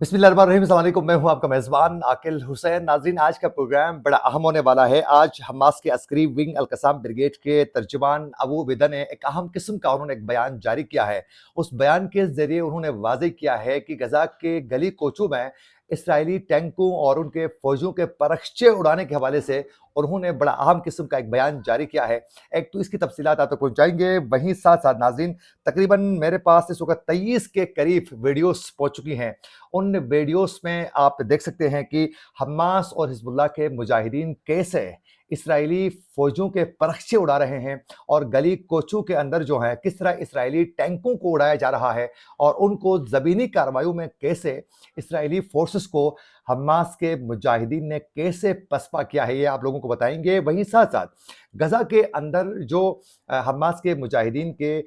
बिस्मिल्लाहिर्रहमानिर्रहीम, अस्सलाम वालेकुम। मैं हूं आपका मेज़बान आकिल हुसैन। नाज़रीन, आज का प्रोग्राम बड़ा अहम होने वाला है। आज हमास के अस्करी विंग अल-क़स्साम ब्रिगेड के तर्जुमान अबू उबैदा ने एक अहम किस्म का उन्होंने एक बयान जारी किया है। उस बयान के ज़रिए उन्होंने वाज़ेह किया है कि गज़ा के गली कोचों में इसराइली टैंकों और उनके फ़ौजियों के परख़्चे उड़ाने के हवाले से उन्होंने बड़ा अहम किस्म का एक बयान जारी किया है। एक तो इसकी तफ़सीलात आप तक पहुँचाएँगे, वहीं साथ-साथ नाज़रीन तकरीबन मेरे पास इस वक़्त 23 के करीब वीडियोज़ पहुँच चुकी हैं। उन वीडियोस में आप देख सकते हैं कि हमास और हिज़्बुल्लाह के मुजाहिदीन कैसे इसराइली फ़ौजियों के परख़्चे उड़ा रहे हैं और गली कोचों के अंदर जो है किस तरह इसराइली टैंकों को उड़ाया जा रहा है और उनको ज़मीनी कार्रवाइयों में कैसे इसराइली फ़ोर्सेस को हमास के मुजाहिदीन ने कैसे पसपा किया है, ये आप लोगों को बताएँगे। वहीं साथ-साथ गज़ा के अंदर जो हमास के मुजाहिदीन के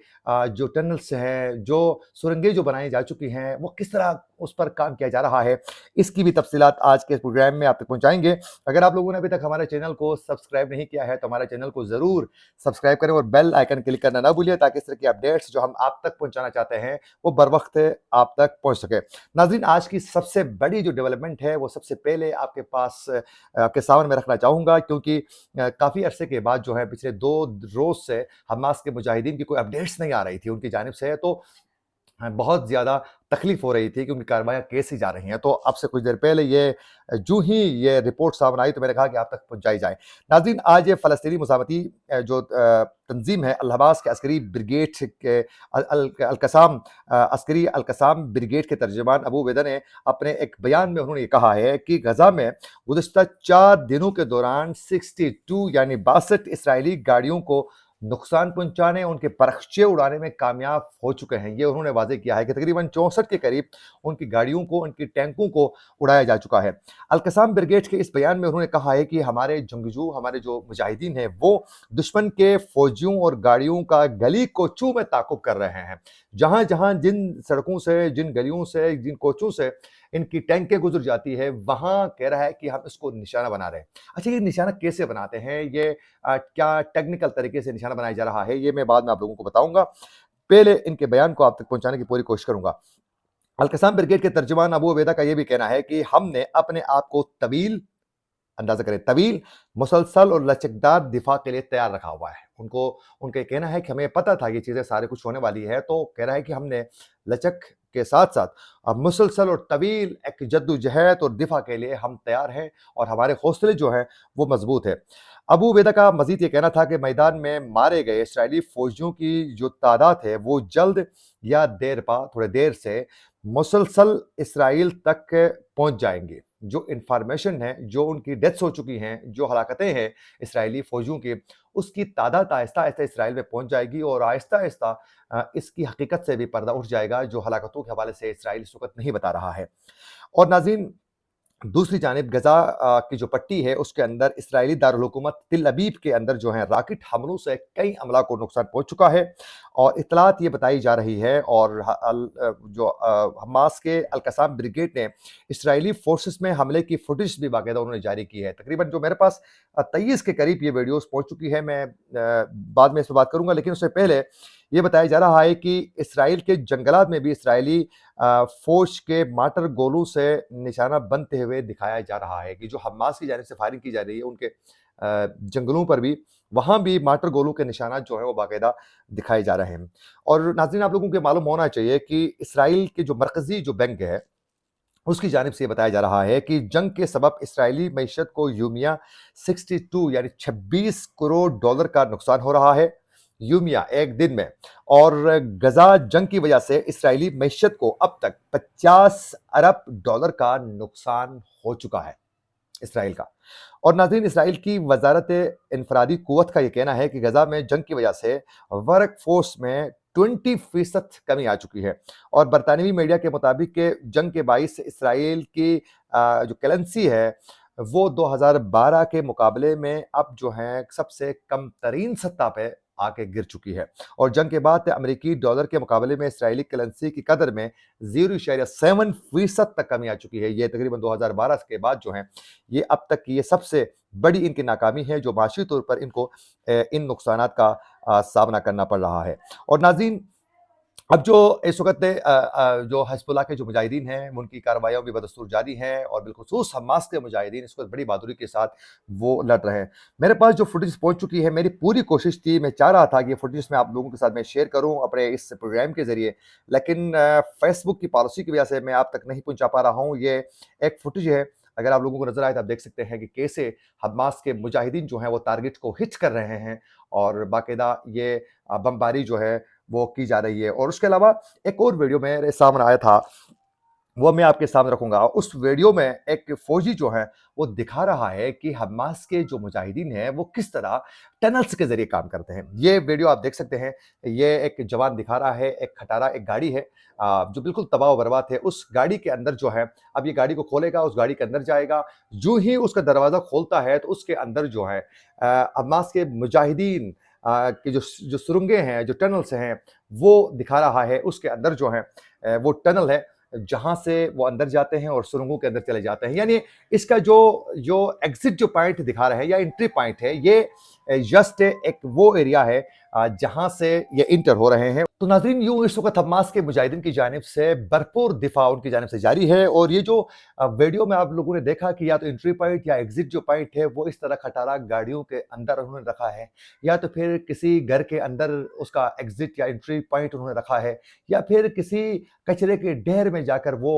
जो टनल्स हैं, जो सुरंगें जो बनाई जा चुकी हैं, वो किस तरह उस पर काम किया जा रहा है, इसकी भी तफ़सीलात आज के प्रोग्राम में आप तक पहुँचाएँगे। अगर आप लोगों ने अभी तक हमारे चैनल को सब्सक्राइब नहीं किया है, तो हमारे चैनल को ज़रूर सब्सक्राइब करें और बेल आइकन क्लिक करना ना भूलिए, ताकि इस तरह की अपडेट्स जो हम आप तक पहुँचाना चाहते हैं, वो बर वक़्त आप तक पहुँच सके। नाज़रीन, आज की सबसे बड़ी जो डेवलपमेंट है, वो सबसे पहले आपके पास आपके सामने मैं रखना चाहूँगा, क्योंकि काफ़ी अरसे के बाद जो है पिछले 2 रोज़ से हमास के मुजाहिदीन की कोई अपडेट्स नहीं आ रही थी उनकी जानिब से, तो बहुत ज़्यादा तकलीफ हो रही थी कि उनकी कार्रवाइयाँ कैसी जा रही हैं। तो अब से कुछ देर पहले जूँ ही ये रिपोर्ट सामने आई, तो मैंने कहा कि आप तक पहुँचाई जाए। नाज़रीन, आज ये फ़लस्तीनी मुज़ाहमती जो तंज़ीम है अल-हमास के अस्करी ब्रिगेड के अल-क़स्साम अस्करी अल-क़स्साम ब्रिगेड के तर्जुमान अबू उबैदा ने अपने एक बयान में उन्होंने ये कहा है कि गज़ा में गुज़िश्ता 4 दिनों के दौरान 62 यानी 62 इसराइली गाड़ियों को नुकसान पहुंचाने, उनके परख़्चे उड़ाने में कामयाब हो चुके हैं। ये उन्होंने वाज़ेह किया है कि तकरीबन 64 के करीब उनकी गाड़ियों को, उनकी टैंकों को उड़ाया जा चुका है। अल-क़स्साम ब्रिगेड के इस बयान में उन्होंने कहा है कि हमारे जंगजू, हमारे जो मुजाहिदीन हैं, वो दुश्मन के फ़ौजियों और गाड़ियों का गली कोचों में ताक़ुब कर रहे हैं। जहाँ-जहाँ जिन सड़कों से, जिन गलियों से, जिन कोचों से इनकी टैंकें गुज़र जाती है, वहाँ कह रहा है कि हम इसको निशाना बना रहे हैं। अच्छा, ये निशाना कैसे बनाते हैं? ये क्या टेक्निकल तरीके से निशाना बनाया जा रहा है, ये मैं बाद में आप लोगों को बताऊँगा। पहले इनके बयान को आप तक पहुँचाने की पूरी कोशिश करूँगा। अल-क़स्साम ब्रिगेड के तर्जुमान अबू उबैदा का ये भी कहना है कि हमने अपने आप को तवील, अंदाज़ा करें, तवील, मुसलसल और लचकदार दिफ़ा के लिए तैयार रखा हुआ है। उनका ये कहना है कि हमें पता था ये चीज़ें सारे कुछ होने वाली है, तो कह रहा है कि हमने लचक के साथ-साथ मुसलसल और तवील एक जद्दोजहद और दिफ़ा के लिए हम तैयार हैं और हमारे हौसले जो हैं, वो मज़बूत है। अबू उबैदा का मज़ीद ये कहना था कि मैदान में मारे गए इसराइली फ़ौजियों की जो तादाद है, वो जल्द या थोड़े देर से मुसलसल इसराइल तक पहुँच जाएँगी। जो इन्फॉर्मेशन है, जो उनकी डेथ्स हो चुकी हैं, जो हलाकतें हैं इसराइली फ़ौजियों की, उसकी तादाद आहिस्ता-आहिस्ता इसराइल में पहुँच जाएगी और आहिस्ता-आहिस्ता इसकी हकीकत से भी पर्दा उठ जाएगा, जो हलाकतों के हवाले से इसराइल इस वक़्त नहीं बता रहा है। और नाज़रीन, दूसरी जानिब गज़ा की जो पट्टी है, उसके अंदर इस्राएली दारुल हुकूमत तिल अबीब के अंदर जो है रॉकेट हमलों से कई अमला को नुकसान पहुँच चुका है और इत्तलात ये बताई जा रही है और हमास के अल-क़स्साम ब्रिगेड ने इस्राएली फ़ोर्सेस में हमले की फुटेज भी बाकायदा उन्होंने जारी की है। तकरीबन जो मेरे पास 23 के करीब ये वीडियोज़ पहुँच चुकी है। मैं बाद में इस पे बात करूँगा, लेकिन उससे पहले ये बताया जा रहा है कि इसराइल के जंगलात में भी इसराइली फ़ौज के मार्टर गोलों से निशाना बनते हुए दिखाया जा रहा है कि जो हमास की जानिब से फायरिंग की जा रही है, उनके जंगलों पर भी, वहाँ भी मार्टर गोलों के निशानात जो हैं, वो बाकायदा दिखाए जा रहे हैं। और नाज़रीन, आप लोगों को मालूम होना चाहिए कि इसराइल के जो मरकज़ी जो बैंक है, उसकी जानिब से ये बताया जा रहा है कि जंग के सबब इसराइली मईशत को यूमिया 62 यानी 26 करोड़ डॉलर का नुकसान हो रहा है, यूमिया एक दिन में। और गज़ा जंग की वजह से इसराइली मईशत को अब तक 50 अरब डॉलर का नुकसान हो चुका है, इसराइल का। और नाज़रीन, इसराइल की वज़ारत इनफ़रादी क़ुव्वत का ये कहना है कि गज़ा में जंग की वजह से वर्क फ़ोर्स में 20% कमी आ चुकी है और बरतानवी मीडिया के मुताबिक के जंग के बाइस इसराइल की जो करेंसी है, वो 2012 के मुकाबले में अब जो है सबसे कम तरीन सतह पे आके गिर चुकी है और जंग के बाद अमेरिकी डॉलर के मुकाबले में इसराइली करेंसी की कदर में 0.7% तक कमी आ चुकी है। ये तकरीबन 2012 के बाद जो है, ये अब तक की ये सबसे बड़ी इनकी नाकामी है, जो माशी तौर पर इनको इन नुकसानात का सामना करना पड़ रहा है। और नाज़रीन, अब जो इस वक़्त जो हिज़्बुल्लाह के जो मुजाहिदीन हैं, उनकी कार्रवाइयाँ भी बदस्तूर जारी हैं और बिलख़ुसूस हमास के मुजाहिदीन इस वक़्त बड़ी बहादुरी के साथ वो लड़ रहे हैं। मेरे पास जो फुटेज पहुँच चुकी है, मेरी पूरी कोशिश थी, मैं चाह रहा था कि ये फुटेज मैं आप लोगों के साथ मैं शेयर करूँ अपने इस प्रोग्राम के ज़रिए, लेकिन फ़ेसबुक की पॉलिसी की वजह से मैं आप तक नहीं पहुँचा पा रहा हूँ। ये एक फुटेज है, अगर आप लोगों को नज़र आए तो आप देख सकते हैं कि कैसे हमास के मुजाहिदीन जो हैं, वो टारगेट को हिट कर रहे हैं और बाकायदा ये बमबारी जो है वो की जा रही है। और उसके अलावा एक और वीडियो मेरे सामने आया था, वो मैं आपके सामने रखूँगा। उस वीडियो में एक फ़ौजी जो है, वो दिखा रहा है कि हमास के जो मुजाहिदीन हैं, वो किस तरह टनल्स के ज़रिए काम करते हैं। ये वीडियो आप देख सकते हैं, ये एक जवान दिखा रहा है, एक खटारा एक गाड़ी है जो बिल्कुल तबाह व बर्बाद है। उस गाड़ी के अंदर जो है, अब ये गाड़ी को खोलेगा, उस गाड़ी के अंदर जाएगा, यूँ ही उसका दरवाज़ा खोलता है, तो उसके अंदर जो है हमास के मुजाहिदीन की जो सुरंगें हैं, जो टनल्स हैं, वो दिखा रहा है। उसके अंदर जो है वो टनल है, जहाँ से वो अंदर जाते हैं और सुरंगों के अंदर चले जाते हैं। यानी इसका जो जो एग्ज़िट जो पॉइंट दिखा रहे हैं या एंट्री पॉइंट है, ये जस्ट एक वो एरिया है जहाँ से ये इंटर हो रहे हैं। तो नाज़रीन, यूँ इस वक़्त हमास के मुजाहिदीन की जानिब से भरपूर दिफ़ा उनकी जानिब से जारी है और ये जो वीडियो में आप लोगों ने देखा कि या तो एंट्री पॉइंट या एग्ज़िट जो पॉइंट है, वो इस तरह खटारा गाड़ियों के अंदर उन्होंने रखा है, या तो फिर किसी घर के अंदर उसका एग्ज़िट या एंट्री पॉइंट उन्होंने रखा है, या फिर किसी कचरे के ढेर में जाकर वो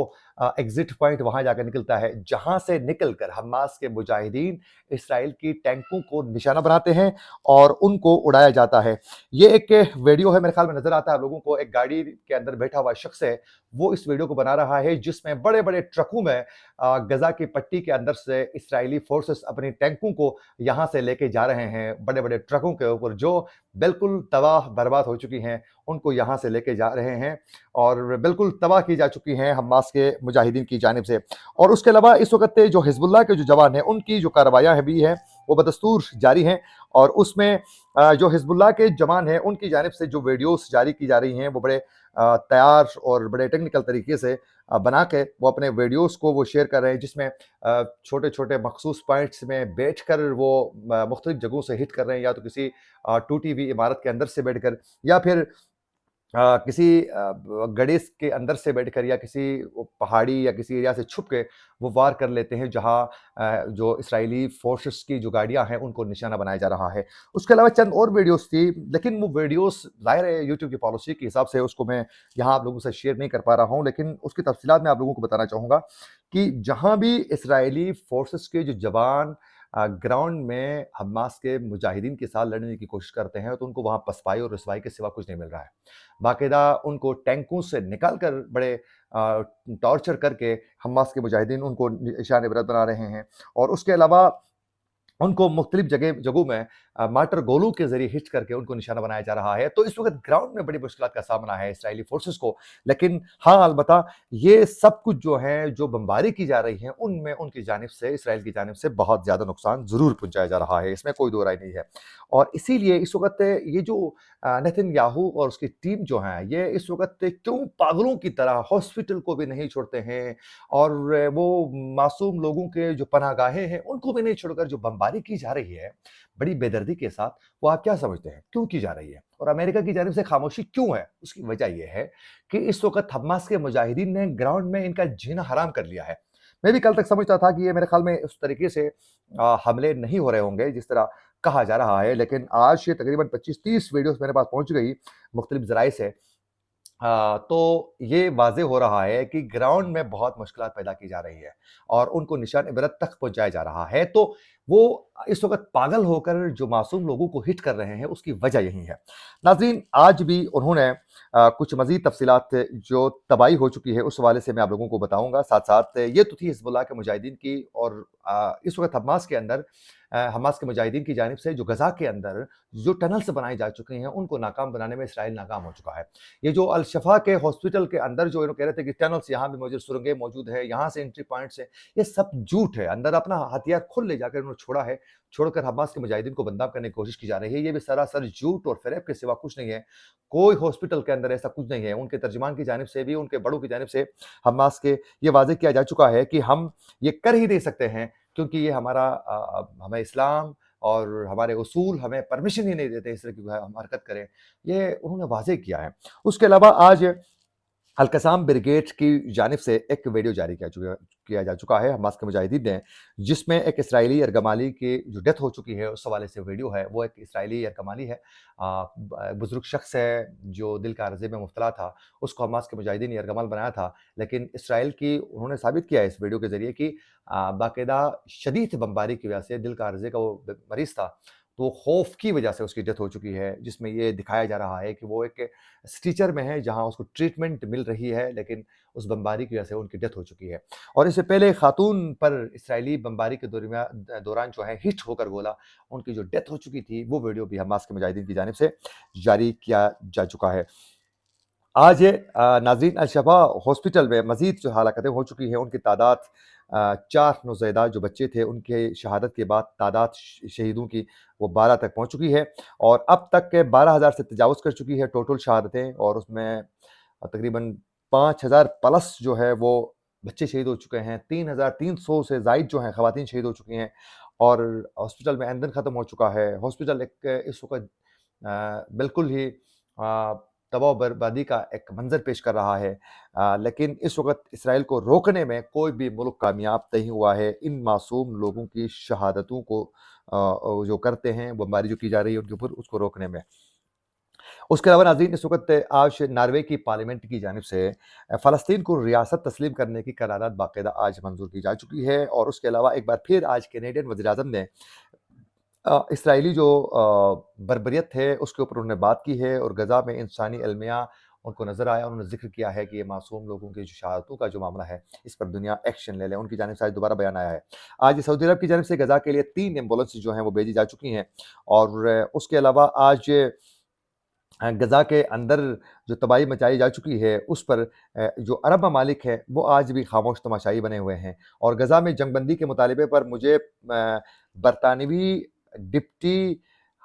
एग्ज़िट पॉइंट वहाँ जाकर निकलता है, जहाँ से निकलकर हमास के मुजाहिदीन इस्राएल की टैंकों को निशाना बनाते हैं और उनको उड़ाया जाता है। ये एक वीडियो है, मेरे ख़्याल में नज़र आता है आप लोगों को, एक गाड़ी के अंदर बैठा हुआ शख़्स है, वो इस वीडियो को बना रहा है, जिसमें बड़े-बड़े ट्रकों में गज़ा की पट्टी के अंदर से इस्राएली फ़ोर्सेस अपनी टैंकों को यहाँ से लेके जा रहे हैं, बड़े-बड़े ट्रकों के ऊपर जो बिल्कुल तबाह बर्बाद हो चुकी हैं, उनको यहाँ से लेके जा रहे हैं और बिल्कुल तबाह की जा चुकी हैं हमास के मुजाहिदीन की जानिब से। और उसके अलावा इस वक़्त जो हिज़्बुल्लाह के जो जवान हैं, उनकी जो कार्रवाइयाँ भी हैं, वो बदस्तूर जारी हैं और उसमें जो हिज़्बुल्लाह के जवान हैं, उनकी जानिब से जो वीडियोज़ जारी की जा रही हैं, वो बड़े तैयार और बड़े टेक्निकल तरीके से बना के वो अपने वीडियोज़ को वो शेयर कर रहे हैं, जिसमें छोटे-छोटे मखसूस पॉइंट्स में बैठकर वो मुख्तलिफ जगहों से हिट कर रहे हैं, या तो किसी टूटी हुई इमारत के अंदर से बैठकर, या फिर किसी गड़ेस के अंदर से बैठकर, या किसी पहाड़ी या किसी एरिया से छुप के वो वार कर लेते हैं, जहाँ जो इस्राएली फ़ोर्सेस की जो गाड़ियाँ हैं, उनको निशाना बनाया जा रहा है। उसके अलावा चंद और वीडियोज़ थी, लेकिन वो वीडियोज़ ज़ाहिर है यूट्यूब की पॉलिसी के हिसाब से उसको मैं यहाँ आप लोगों से शेयर नहीं कर पा रहा हूँ, लेकिन उसकी तफ़सीलात मैं आप लोगों को बताना चाहूँगा कि जहाँ भी इस्राएली फ़ोर्सेस के जो जवान ग्राउंड में हमास के मुजाहिदीन के साथ लड़ने की कोशिश करते हैं, तो उनको वहाँ पसपाई और रुसवाई के सिवा कुछ नहीं मिल रहा है। बाकायदा उनको टैंकों से निकाल कर बड़े टॉर्चर करके हमास के मुजाहिदीन उनको निशाने इबरत बना रहे हैं और उसके अलावा उनको मुख्तलिफ जगहों में मार्टर गोलों के ज़रिए हिट करके उनको निशाना बनाया जा रहा है। तो इस वक़्त ग्राउंड में बड़ी मुश्किलात का सामना है इस्राएली फ़ोर्सेस को। लेकिन हाँ, अलबत्ता ये सब कुछ जो है, जो बमबारी की जा रही है, उनमें उनकी जानिब से, इस्राएल की जानिब से बहुत ज़्यादा नुकसान ज़रूर पहुँचाया जा रहा है, इसमें कोई दो राय नहीं है। और इसीलिए इस वक़्त ये जो नेतन्याहू और उसकी टीम जो है, ये इस वक़्त क्यों पागलों की तरह हॉस्पिटल को भी नहीं छोड़ते हैं और वो मासूम लोगों के जो पनाहगाहें हैं, उनको भी नहीं छोड़कर जो बमबारी की जा रही है, बड़ी बेदर्दी के साथ, वो आप क्या समझते हैं? क्यों की जा रही है? और अमेरिका की जानिब से खामोशी क्यों है? उसकी वजह ये है कि इस वक़्त हमास के मुजाहिदीन ने ग्राउंड में इनका जीना हराम कर लिया है। मैं भी कल तक समझता था कि ये मेरे ख़्याल में उस तरीके से हमले नहीं हो रहे होंगे, जिस तरह कहा जा रहा है, लेकिन आज ये तकरीबन 25-30 वीडियोज़ मेरे पास पहुँच गई, मुख्तलिफ ज़राए से। तो ये वाज़ेह हो रहा है कि ग्राउंड में बहुत मुश्किलात पैदा की जा रही है और उनको निशान इबरत तक पहुँचाया जा रहा है। तो वो इस वक़्त पागल होकर जो मासूम लोगों को हिट कर रहे हैं, उसकी वजह यही है। नाज़रीन, आज भी उन्होंने कुछ मज़ीद तफ़सीलात जो तबाही हो चुकी है, उस हवाले से मैं आप लोगों को बताऊँगा। साथ-साथ ये तो थी हिज़्बुल्लाह के मुजाहिदीन की, और इस वक़्त हमास के अंदर हमास के मुजाहिदीन की जानिब से जो गज़ा के अंदर जो टनल्स बनाई जा चुकी हैं, उनको नाकाम बनाने में इस्राइल नाकाम हो चुका है। ये जो अल-शफ़ा के हॉस्पिटल के अंदर जो ये लोग कह रहे थे कि टनल्स यहाँ भी मौजूद, सुरंगें मौजूद है, यहाँ से एंट्री पॉइंट्स है, ये सब झूठ है। अंदर अपना हथियार खुद ले जाकर इन्होंने छोड़ा है, छोड़कर हमास के मुजाहिदीन को बदनाम करने की कोशिश की जा रही है। ये भी सरासर झूठ और फ़रेब के सिवा कुछ नहीं है। कोई हॉस्पिटल के अंदर ऐसा कुछ नहीं है। उनके तर्जुमान की जानिब से भी, उनके बड़ों की जानिब से हमास के ये वाज़ेह किया जा चुका है कि हम ये कर ही नहीं सकते हैं, क्योंकि ये हमें इस्लाम اور ہمارے اصول ہمیں پرمیشن ہی نہیں دیتے اس طرح کی ہم حرکت کریں، یہ انہوں نے واضح کیا ہے۔ اس کے علاوہ آج القسام بریگیڈ کی جانب سے ایک ویڈیو جاری کیا جا چکا ہے حماس کے مجاہدین نے، جس میں ایک اسرائیلی یرغمالی کی جو ڈیتھ ہو چکی ہے اس حوالے سے ویڈیو ہے۔ وہ ایک اسرائیلی یرغمالی ہے، بزرگ شخص ہے جو دل کا عرضے میں مبتلا تھا، اس کو حماس کے مجاہدین نے یرغمال بنایا تھا، لیکن اسرائیل کی انہوں نے ثابت کیا ہے اس ویڈیو کے ذریعے کہ باقاعدہ شدید بمباری کی وجہ سے دل کا عرضے کا وہ مریض تھا، تو خوف کی وجہ سے اس کی ڈیتھ ہو چکی ہے، جس میں یہ دکھایا جا رہا ہے کہ وہ ایک اسٹیچر میں ہے جہاں اس کو ٹریٹمنٹ مل رہی ہے، لیکن اس بمباری کی وجہ سے ان کی ڈیتھ ہو چکی ہے۔ اور اس سے پہلے خاتون پر اسرائیلی بمباری کے دوران جو ہے ہٹ ہو کر گولا ان کی جو ڈیتھ ہو چکی تھی، وہ ویڈیو بھی حماس کے مجاہدین کی جانب سے جاری کیا جا چکا ہے۔ آج ناظرین الشفا ہاسپٹل میں مزید جو ہلاکتیں ہو چکی ہیں ان کی تعداد 4 نوزائیدہ جو بچے تھے ان کے شہادت کے بعد تعداد شہیدوں کی وہ 12 تک پہنچ چکی ہے، اور اب تک کے 12,000 سے تجاوز کر چکی ہے ٹوٹل شہادتیں، اور اس میں تقریباً 5,000 پلس جو ہے وہ بچے شہید ہو چکے ہیں، 3,300 سے زائد جو ہیں خواتین شہید ہو چکی ہیں، اور ہاسپٹل میں ایندھن ختم ہو چکا ہے۔ ہاسپٹل ایک اس وقت بالکل ہی تباہ و بربادی کا ایک منظر پیش کر رہا ہے، لیکن اس وقت اسرائیل کو روکنے میں کوئی بھی ملک کامیاب نہیں ہوا ہے ان معصوم لوگوں کی شہادتوں کو جو کرتے ہیں، بمباری جو کی جا رہی ہے ان کے اوپر، اس کو روکنے میں۔ اس کے علاوہ ناظرین اس وقت آج ناروے کی پارلیمنٹ کی جانب سے فلسطین کو ریاست تسلیم کرنے کی قرارداد باقاعدہ آج منظور کی جا چکی ہے، اور اس کے علاوہ ایک بار پھر آج کینیڈین وزیر اعظم نے اسرائیلی جو بربریت ہے اس کے اوپر انہوں نے بات کی ہے، اور غزہ میں انسانی المیہ ان کو نظر آیا، انہوں نے ذکر کیا ہے کہ یہ معصوم لوگوں کی جو شہادتوں کا جو معاملہ ہے اس پر دنیا ایکشن لے لے۔ ان کی جانب سے آج دوبارہ بیان آیا ہے۔ آج سعودی عرب کی جانب سے غزہ کے لیے 3 ایمبولینس جو ہیں وہ بھیجی جا چکی ہیں، اور اس کے علاوہ آج غزہ کے اندر جو تباہی مچائی جا چکی ہے اس پر جو عرب ممالک ہیں وہ آج بھی خاموش تماشائی بنے ہوئے ہیں، اور غزہ میں جنگ بندی کے مطالبے پر مجھے برطانوی ڈپٹی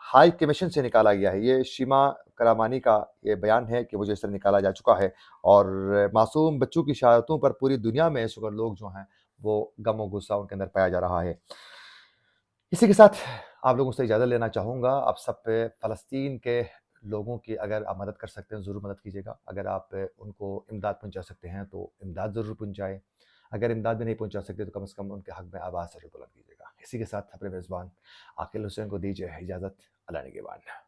ہائی کمیشن سے نکالا گیا ہے۔ یہ شیما کرامانی کا یہ بیان ہے کہ مجھے اس طرح نکالا جا چکا ہے، اور معصوم بچوں کی شہادتوں پر پوری دنیا میں اس وقت لوگ جو ہیں وہ غم و غصہ ان کے اندر پایا جا رہا ہے۔ اسی کے ساتھ آپ لوگوں سے اجازت لینا چاہوں گا۔ آپ سب پہ فلسطین کے لوگوں کی اگر آپ مدد کر سکتے ہیں ضرور مدد کیجیے گا، اگر آپ ان کو امداد پہنچا سکتے ہیں تو امداد ضرور پہنچائیں، اگر امداد بھی نہیں پہنچا سکتے تو کم از کم ان کے حق میں آواز ضرور بلند کیجیے گا۔ اسی کے ساتھ اپنے میزبان عاقل حسین کو دیجیے اجازت۔ اللہ نگہبان۔